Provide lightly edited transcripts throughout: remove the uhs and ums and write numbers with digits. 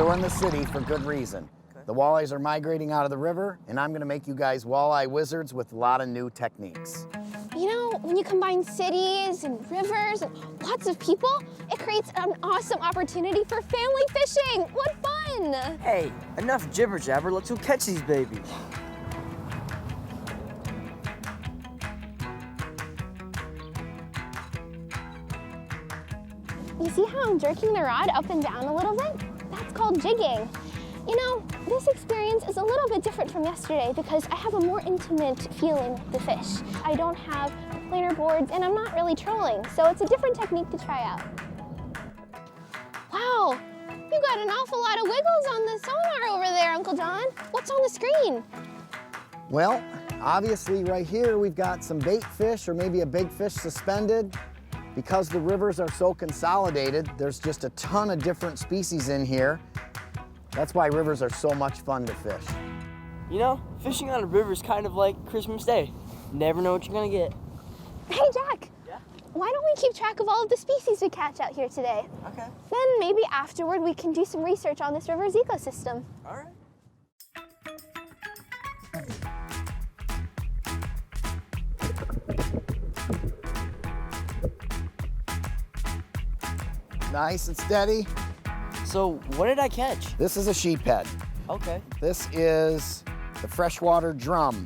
so in the city for good reason. Okay. The walleyes are migrating out of the river, and I'm gonna make you guys walleye wizards with a lot of new techniques. You know, when you combine cities and rivers and lots of people, it creates an awesome opportunity for family fishing. What fun! Hey, enough jibber jabber. Let's go catch these babies. You see how I'm jerking the rod up and down a little bit? That's called jigging. You know, this experience is a little bit different from yesterday because I have a more intimate feeling with the fish. I don't have planer boards and I'm not really trolling, so it's a different technique to try out. Wow, you got an awful lot of wiggles on the sonar over there, Uncle John. What's on the screen? Well, obviously right here we've got some bait fish or maybe a big fish suspended. Because the rivers are so consolidated, there's just a ton of different species in here. That's why rivers are so much fun to fish. You know, fishing on a river is kind of like Christmas Day. Never know what you're gonna get. Hey, Jack. Yeah? Why don't we keep track of all of the species we catch out here today? Okay. Then maybe afterward we can do some research on this river's ecosystem. All right. Nice and steady. So, what did I catch? This is a sheephead. Okay. This is the freshwater drum.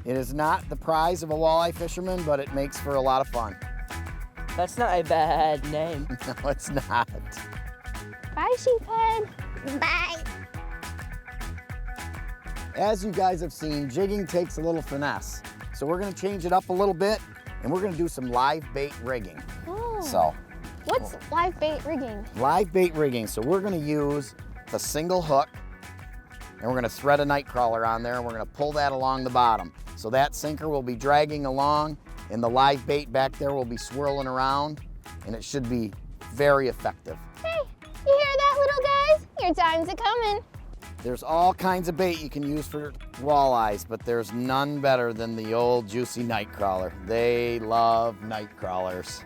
It is not the prize of a walleye fisherman, but it makes for a lot of fun. That's not a bad name. No, it's not. Bye, sheephead. Bye. As you guys have seen, jigging takes a little finesse. So we're gonna change it up a little bit, and we're gonna do some live bait rigging. Oh. So, What's live bait rigging? live bait rigging. So we're gonna use a single hook, and we're gonna thread a night crawler on there, and we're gonna pull that along the bottom. So that sinker will be dragging along, and the live bait back there will be swirling around, and it should be very effective. Hey, you hear that, little guys? Your time's a-coming. There's all kinds of bait you can use for walleyes, but there's none better than the old juicy night crawler. They love night crawlers.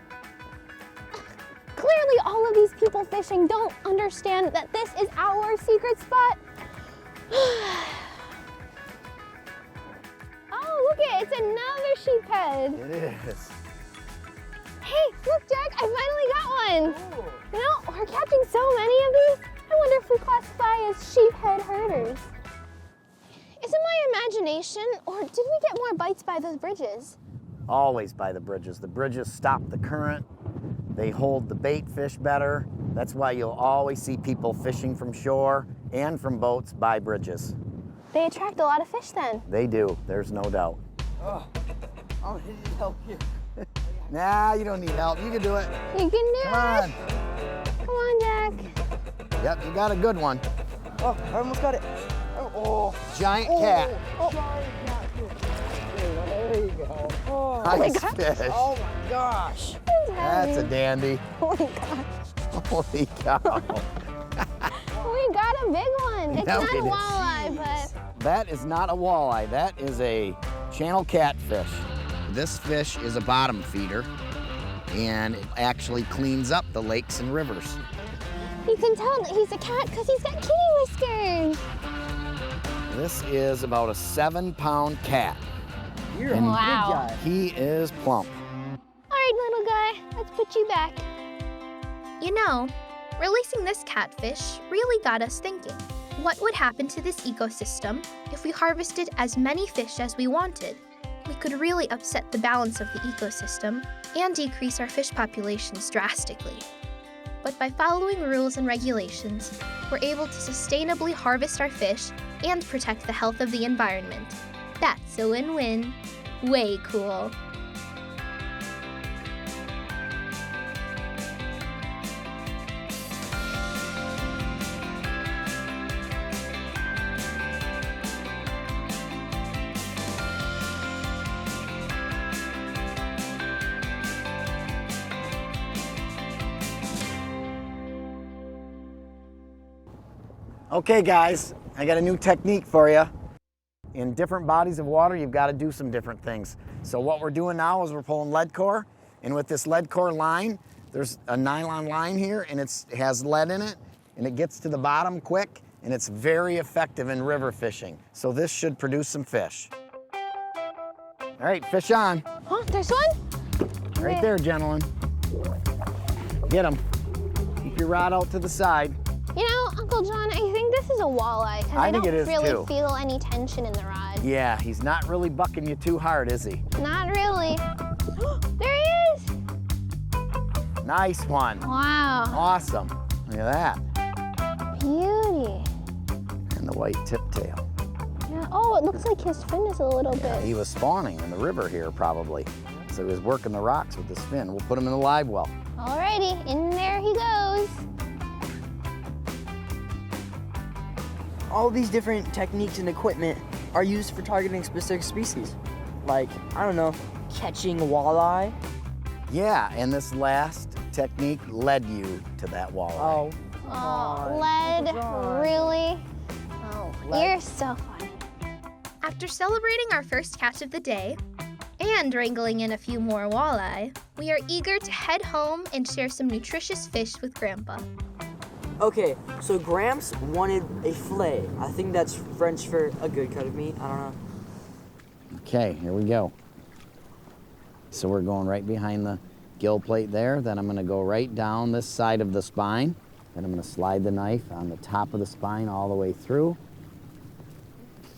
Clearly, all of these people fishing don't understand that this is our secret spot. Oh, look it, it's another sheephead. It is. Hey, look, Jack, I finally got one. Ooh. You know, we're catching so many of these. I wonder if we classify as sheephead herders. Is it my imagination, or did we get more bites by those bridges? Always by the bridges. The bridges stop the current. They hold the bait fish better. That's why you'll always see people fishing from shore and from boats by bridges. They attract a lot of fish then. They do, there's no doubt. Oh, I'm gonna need help here. Nah, you don't need help. You can do it. You can do Come on. it. Come on, Jack. Yep, you got a good one. Oh, I almost got it. Oh, Giant cat. Oh, there you go. Oh, Nice gosh. fish. oh my gosh. That's a dandy. Oh my gosh. Holy cow. We got a big one. It's No, not it a is. walleye, but That is not a walleye. That is a channel catfish. This fish is a bottom feeder, and it actually cleans up the lakes and rivers. you can tell that he's a cat because he's got kitty whiskers. This is about a 7-pound cat. You're a And- Wow. big guy. He is plump. All right, little guy, let's put you back. You know, releasing this catfish really got us thinking. What would happen to this ecosystem if we harvested as many fish as we wanted? We could really upset the balance of the ecosystem and decrease our fish populations drastically. But by following rules and regulations, we're able to sustainably harvest our fish and protect the health of the environment. That's a win-win. Way cool. Okay guys, I got a new technique for you. In different bodies of water, you've got to do some different things. So what we're doing now is we're pulling lead core, and with this lead core line, there's a nylon line here, and it has lead in it, and it gets to the bottom quick, and it's very effective in river fishing. So this should produce some fish. All right, fish on. Oh, there's one? Right there, gentlemen. Get him. Keep your rod out to the side. You know, Uncle John, I think this is a walleye because I think don't it is really too. feel any tension in the rod. Yeah, he's not really bucking you too hard, is he? Not really. There he is. Nice one. Wow. Awesome. Look at that. Beauty. And the white tip tail. Yeah. Oh, it looks like his fin is a little bit. He was spawning in the river here, probably. So he was working the rocks with his fin. We'll put him in the live well. Alrighty, in there he goes. All these different techniques and equipment are used for targeting specific species. Like, I don't know, catching walleye. Yeah, and this last technique led you to that walleye. Oh, lead, really? Oh, you're so funny. After celebrating our first catch of the day and wrangling in a few more walleye, we are eager to head home and share some nutritious fish with Grandpa. Okay, so Gramps wanted a fillet. I think that's French for a good cut of meat. I don't know. Okay, here we go. So we're going right behind the gill plate there. Then I'm gonna go right down this side of the spine. Then I'm gonna slide the knife on the top of the spine all the way through.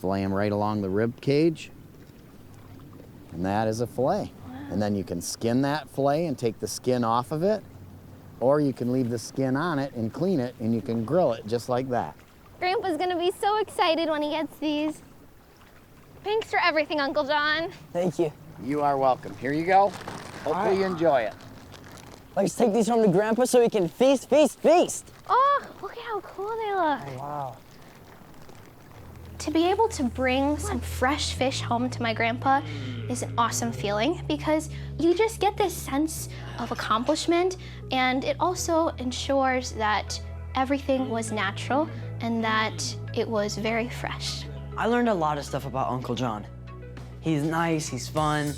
Fillet him right along the rib cage. And that is a fillet. Wow. And then you can skin that fillet and take the skin off of it, or you can leave the skin on it and clean it, and you can grill it just like that. Grandpa's gonna be so excited when he gets these. Thanks for everything, Uncle John. Thank you. You are welcome. Here you go. Hopefully you enjoy it. Let's take these home to Grandpa so he can feast, feast, feast. Oh, look at how cool they look. Oh, wow. To be able to bring some fresh fish home to my grandpa is an awesome feeling because you just get this sense of accomplishment, and it also ensures that everything was natural and that it was very fresh. I learned a lot of stuff about Uncle John. He's nice, he's fun,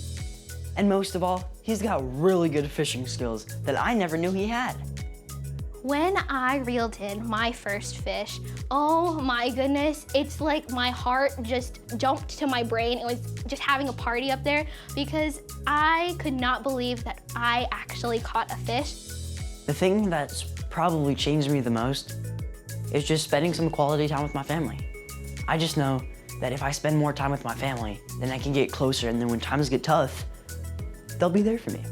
and most of all, he's got really good fishing skills that I never knew he had. When I reeled in my first fish, oh my goodness, it's like my heart just jumped to my brain. It was just having a party up there because I could not believe that I actually caught a fish. The thing that's probably changed me the most is just spending some quality time with my family. I just know that if I spend more time with my family, then I can get closer, and then when times get tough, they'll be there for me.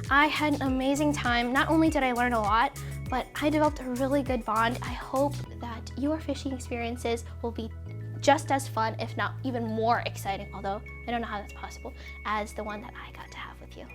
I had an amazing time. Not only did I learn a lot, but I developed a really good bond. I hope that your fishing experiences will be just as fun, if not even more exciting, although I don't know how that's possible, as the one that I got to have with you.